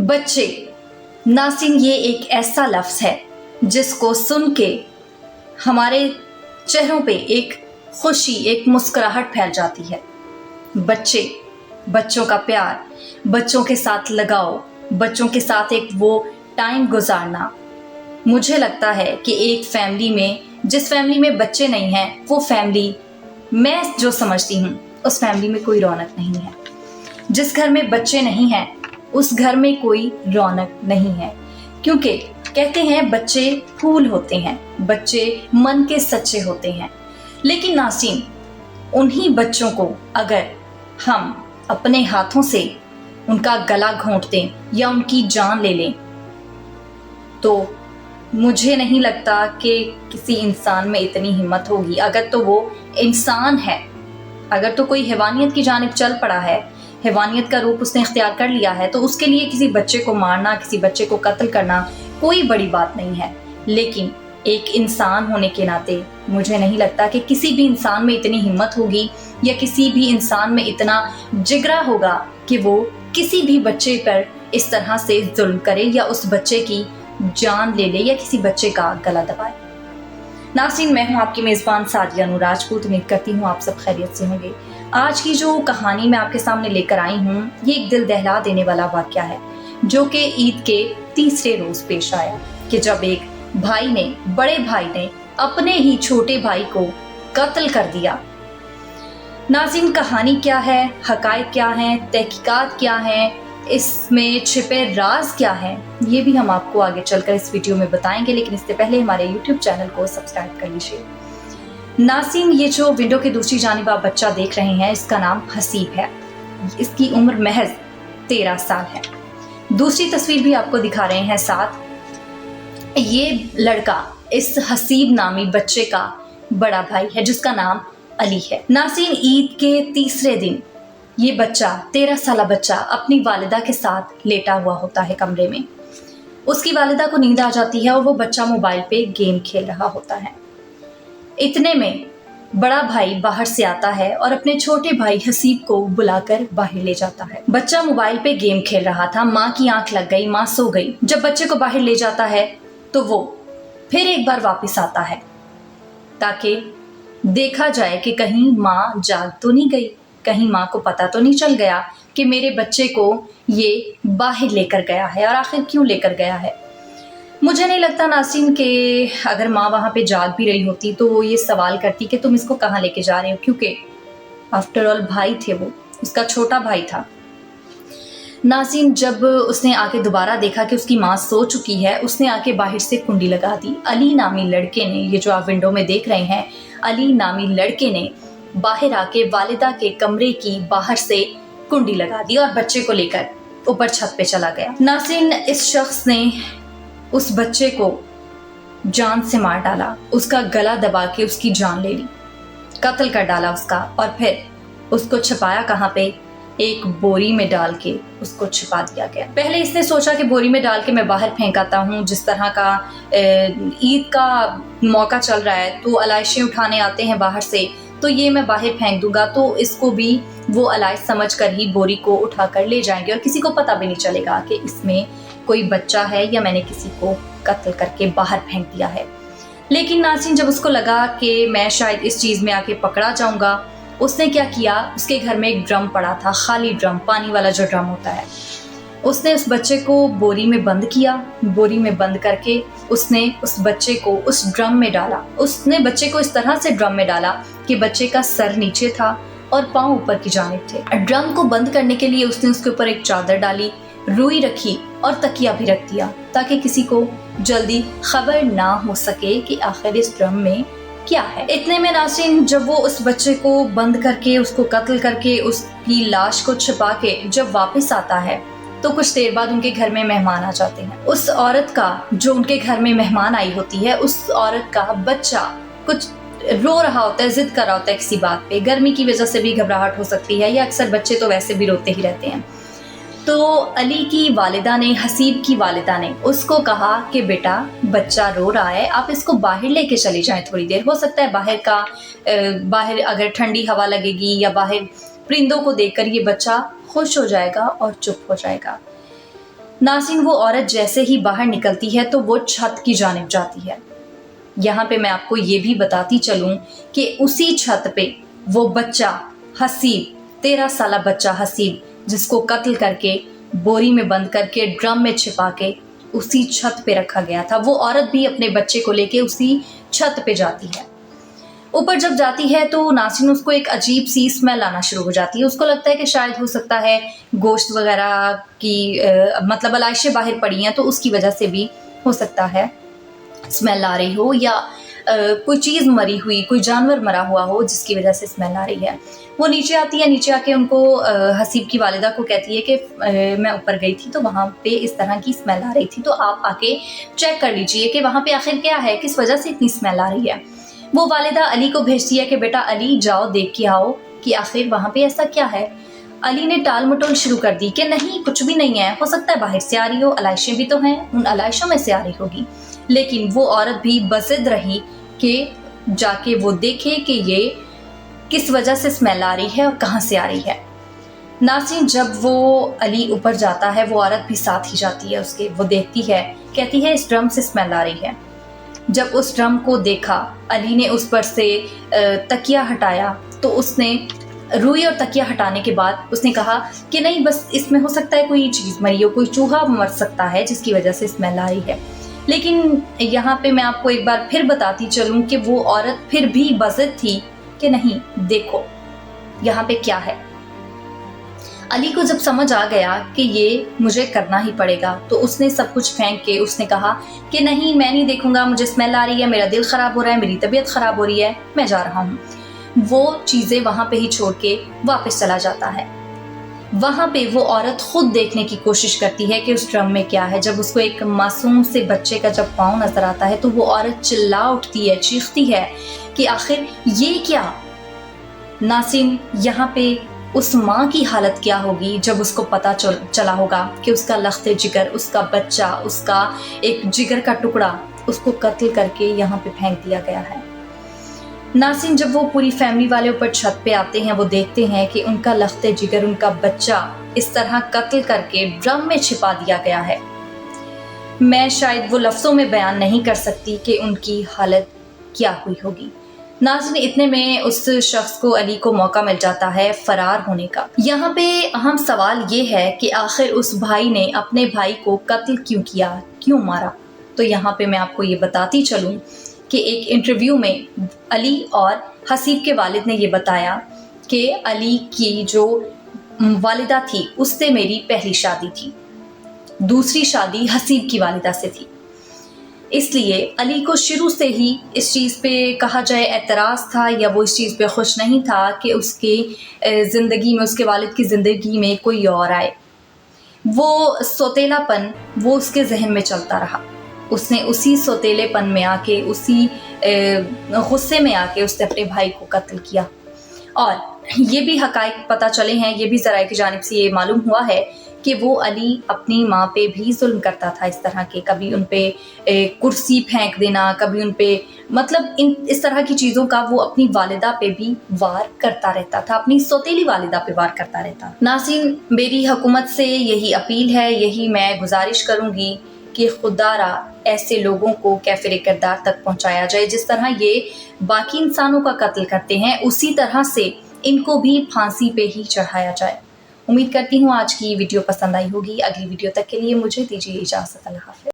बच्चे। नासिन, ये एक ऐसा लफ्ज़ है जिसको सुन के हमारे चेहरों पे एक खुशी, एक मुस्कुराहट फैल जाती है। बच्चे, बच्चों का प्यार, बच्चों के साथ लगाव, बच्चों के साथ एक वो टाइम गुजारना। मुझे लगता है कि एक फैमिली में, जिस फैमिली में बच्चे नहीं हैं, वो फैमिली, मैं जो समझती हूँ, उस फैमिली में कोई रौनक नहीं है। जिस घर में बच्चे नहीं हैं, उस घर में कोई रौनक नहीं है, क्योंकि कहते हैं बच्चे फूल होते हैं, बच्चे मन के सच्चे होते हैं। लेकिन नासिन, उन्हीं बच्चों को अगर हम अपने हाथों से उनका गला घोंट दें या उनकी जान ले लें, तो मुझे नहीं लगता कि किसी इंसान में इतनी हिम्मत होगी। अगर तो वो इंसान है, अगर तो कोई हैवानियत की जानिब चल पड़ा है, हैवानियत का रूप उसने इख्तियार कर लिया है, तो उसके लिए किसी बच्चे को मारना, किसी बच्चे को कत्ल करना कोई बड़ी बात नहीं है। लेकिन एक इंसान होने के नाते मुझे नहीं लगता कि किसी भी इंसान में इतनी हिम्मत होगी या किसी भी इंसान में इतना जिगरा होगा कि वो किसी भी बच्चे पर इस तरह से जुल्म करे या उस बच्चे की जान ले ले या किसी बच्चे का गला दबाए। नाज़रीन, मैं हूँ आपकी मेज़बान सादिया नूर राजपूत। उम्मीद करती हूँ आप सब खैरियत से होंगे। आज की जो कहानी मैं आपके सामने लेकर आई हूँ, ये एक दिल दहला देने वाला वाक़या है जो कि ईद के तीसरे रोज़ पेश आया, कि जब एक भाई ने, बड़े भाई ने अपने ही छोटे भाई को कत्ल कर दिया। नाज़रीन, कहानी क्या है, हक़ाइक़ क्या हैं, तहक़ीक़ात क्या हैं, इसमें छिपे राज क्या हैं, ये भी हम आपको आगे चलकर इस वीडियो में बताएंगे। लेकिन इससे पहले हमारे YouTube चैनल को सब्सक्राइब कर लीजिए। नाज़रीन, ये जो विंडो की दूसरी जानिब आप बच्चा देख रहे हैं, इसका नाम हसीब है। इसकी उम्र महज 13 साल है। दूसरी तस्वीर भी आपको दिखा रहे हैं साथ। ये लड़का इस हसीब नामी बच्चे का बड़ा भाई है जिसका नाम अली है। नाज़रीन, ईद के तीसरे दिन ये बच्चा, 13 साला बच्चा, अपनी वालिदा के साथ लेटा हुआ होता है कमरे में। उसकी वालिदा को नींद आ जाती है और वो बच्चा मोबाइल पे गेम खेल रहा होता है। इतने में बड़ा भाई बाहर से आता है और अपने छोटे भाई हसीब को बुलाकर बाहर ले जाता है। बच्चा मोबाइल पे गेम खेल रहा था, माँ की आंख लग गई, माँ सो गई। जब बच्चे को बाहर ले जाता है तो वो फिर एक बार वापस आता है ताकि देखा जाए कि कहीं माँ जाग तो नहीं गई, कहीं माँ को पता तो नहीं चल गया कि मेरे बच्चे को ये बाहर लेकर गया है, और आखिर क्यों लेकर गया है। मुझे नहीं लगता नाज़रीन कि अगर माँ वहाँ पे जाग भी रही होती तो वो ये सवाल करती कि तुम इसको कहाँ लेके जा रहे हो, क्योंकि आफ्टर ऑल भाई थे वो, उसका छोटा भाई था। नाज़रीन, जब उसने आके दोबारा देखा कि उसकी माँ सो चुकी है, उसने आके बाहर से कुंडी लगा दी। अली नामी लड़के ने, ये जो आप विंडो में देख रहे हैं, अली नामी लड़के ने बाहर आके वालिदा के कमरे की बाहर से कुंडी लगा दी और बच्चे को लेकर ऊपर छत पे चला गया। नाज़रीन, इस शख्स ने उस बच्चे को जान से मार डाला, उसका गला दबा के उसकी जान ले ली, कत्ल कर डाला उसका, और फिर उसको छिपाया कहाँ पे, एक बोरी में डाल के उसको छिपा दिया गया। पहले इसने सोचा कि बोरी में डाल के मैं बाहर फेंक आता हूँ, जिस तरह का ईद का मौका चल रहा है तो अलाइशें उठाने आते हैं बाहर से, तो ये मैं बाहर फेंक दूंगा तो इसको भी वो अलाइश समझ कर ही बोरी को उठा कर ले जाएंगे और किसी को पता भी नहीं चलेगा कि इसमें कोई बच्चा है या मैंने किसी को कत्ल करके बाहर फेंक दिया है। लेकिन नाज़रीन, जब उसको लगा कि मैं शायद इस चीज़ में आके पकड़ा जाऊंगा, उसने क्या किया, उसके घर में एक ड्रम पड़ा था, खाली ड्रम, पानी वाला जो ड्रम होता है, उसने उस बच्चे को बोरी में बंद किया। बोरी में बंद करके उसने उस बच्चे को उस ड्रम में डाला। उसने बच्चे को इस तरह से ड्रम में डाला कि बच्चे का सर नीचे था और पाँव ऊपर की जानिब थे। ड्रम को बंद करने के लिए उसने उसके ऊपर एक चादर डाली, रुई रखी और तकिया भी रख दिया ताकि किसी को जल्दी खबर ना हो सके कि आखिर इस ड्रम में क्या है। इतने में नाज़रीन, जब वो उस बच्चे को बंद करके, उसको कत्ल करके, उसकी लाश को छिपा के जब वापस आता है तो कुछ देर बाद उनके घर में मेहमान आ जाते हैं। उस औरत का, जो उनके घर में मेहमान आई होती है, उस औरत का बच्चा कुछ रो रहा होता है, जिद कर रहा होता है किसी बात पे। गर्मी की वजह से भी घबराहट हो सकती है, या अक्सर बच्चे तो वैसे भी रोते ही रहते हैं। तो अली की वालिदा ने, हसीब की वालिदा ने उसको कहा कि बेटा, बच्चा रो रहा है, आप इसको बाहर लेके चले जाएं थोड़ी देर। हो सकता है बाहर अगर ठंडी हवा लगेगी या बाहर परिंदों को देखकर ये बच्चा खुश हो जाएगा और चुप हो जाएगा। नाज़रीन, वो औरत जैसे ही बाहर निकलती है तो वो छत की जानिब जाती है। यहाँ पे मैं आपको ये भी बताती चलूँ कि उसी छत पे वो बच्चा हसीब, 13 साला बच्चा हसीब, जिसको कत्ल करके बोरी में बंद करके ड्रम में छिपा के उसी छत पे रखा गया था, वो औरत भी अपने बच्चे को लेके उसी छत पे जाती है। ऊपर जब जाती है तो नाज़रीन उसको एक अजीब सी स्मेल आना शुरू हो जाती है। उसको लगता है कि शायद हो सकता है गोश्त वगैरह की मतलब अलाइशें बाहर पड़ी हैं, तो उसकी वजह से भी हो सकता है स्मेल आ रही हो, या कोई चीज़ मरी हुई, कोई जानवर मरा हुआ हो जिसकी वजह से स्मेल आ रही है। वो नीचे आती है, नीचे आके उनको हसीब की वालिदा को कहती है कि मैं ऊपर गई थी तो वहाँ पे इस तरह की स्मेल आ रही थी, तो आप आके चेक कर लीजिए कि वहाँ पे आखिर क्या है, किस वजह से इतनी स्मेल आ रही है। वो वालिदा अली को भेजती है कि बेटा अली जाओ देख के आओ कि आखिर वहाँ पे ऐसा क्या है। अली ने टाल मटोल शुरू कर दी कि नहीं, कुछ भी नहीं है, हो सकता है बाहर से आ रही हो, अलाइशें भी तो हैं, उन अलाइशों में से आ रही होगी। लेकिन वो औरत भी बज़िद रही कि जाके वो देखे कि ये किस वजह से स्मेल आ रही है और कहाँ से आ रही है। नाज़रीन, जब वो अली ऊपर जाता है, वो औरत भी साथ ही जाती है उसके। वो देखती है, कहती है इस ड्रम से स्मेल आ रही है। जब उस ड्रम को देखा, अली ने उस पर से तकिया हटाया, तो उसने रुई और तकिया हटाने के बाद उसने कहा कि नहीं, बस इसमें हो सकता है कोई चीज़ मरी हो, कोई चूहा मर सकता है जिसकी वजह से स्मेल आ रही है। लेकिन यहाँ पे मैं आपको एक बार फिर बताती चलूँ कि वो औरत फिर भी बज़िद थी कि नहीं, देखो यहाँ पे क्या है। अली को जब समझ आ गया कि ये मुझे करना ही पड़ेगा, तो उसने सब कुछ फेंक के उसने कहा कि नहीं, मैं नहीं देखूंगा, मुझे स्मेल आ रही है, मेरा दिल ख़राब हो रहा है, मेरी तबीयत ख़राब हो रही है, मैं जा रहा हूँ। वो चीज़ें वहाँ पे ही छोड़ के वापस चला जाता है। वहाँ पे वो औरत खुद देखने की कोशिश करती है कि उस ड्रम में क्या है। जब उसको एक मासूम से बच्चे का जब पाँव नज़र आता है तो वो औरत चिल्ला उठती है, चीखती है कि आखिर ये क्या। नाज़रीन, यहाँ पे उस माँ की हालत क्या होगी जब उसको पता चला होगा कि उसका लख्ते जिगर, उसका बच्चा, उसका एक जिगर का टुकड़ा उसको कत्ल करके यहाँ पे फेंक दिया गया है। नाज़रीन, जब वो पूरी फैमिली वाले ऊपर छत पे आते हैं, वो देखते हैं कि उनका लख्ते जिगर, उनका बच्चा इस तरह कत्ल करके ड्रम में छिपा दिया गया है। मैं शायद वो लफ्ज़ों में बयान नहीं कर सकती कि उनकी हालत क्या हुई होगी। नाज़रीन, इतने में उस शख्स को, अली को, मौका मिल जाता है फरार होने का। यहाँ पे अहम सवाल ये है कि आखिर उस भाई ने अपने भाई को कत्ल क्यों किया, क्यों मारा। तो यहाँ पे मैं आपको ये बताती चलूँ कि एक इंटरव्यू में अली और हसीब के वालिद ने ये बताया कि अली की जो वालिदा थी उससे मेरी पहली शादी थी, दूसरी शादी हसीब की वालिदा से थी। इसलिए अली को शुरू से ही इस चीज़ पे कहा जाए एतराज़ था, या वो इस चीज़ पे खुश नहीं था कि उसकी ज़िंदगी में, उसके वालिद की ज़िंदगी में कोई और आए। वो सौतेलापन वो उसके जहन में चलता रहा। उसने उसी सौतेलेपन में आके, उसी गुस्से में आके उसने अपने भाई को कत्ल किया। और ये भी हक़ाइक़ पता चले हैं, ये भी ज़राए की जानिब से ये मालूम हुआ है कि वो अली अपनी माँ पे भी जुल्म करता था इस तरह के, कभी उन पे कुर्सी फेंक देना, कभी उन पे मतलब इस तरह की चीज़ों का वो अपनी वालिदा पे भी वार करता रहता था, अपनी सौतेली वालिदा पे वार करता रहता। नाज़रीन, मेरी हुकूमत से यही अपील है, यही मैं गुजारिश करूँगी कि खुदारा ऐसे लोगों को कैफ़िर किरदार तक पहुँचाया जाए। जिस तरह ये बाकी इंसानों का कत्ल करते हैं, उसी तरह से इनको भी फांसी पे ही चढ़ाया जाए। उम्मीद करती हूँ आज की वीडियो पसंद आई होगी। अगली वीडियो तक के लिए मुझे दीजिए इजाज़त। अल्लाह हाफ़िज़।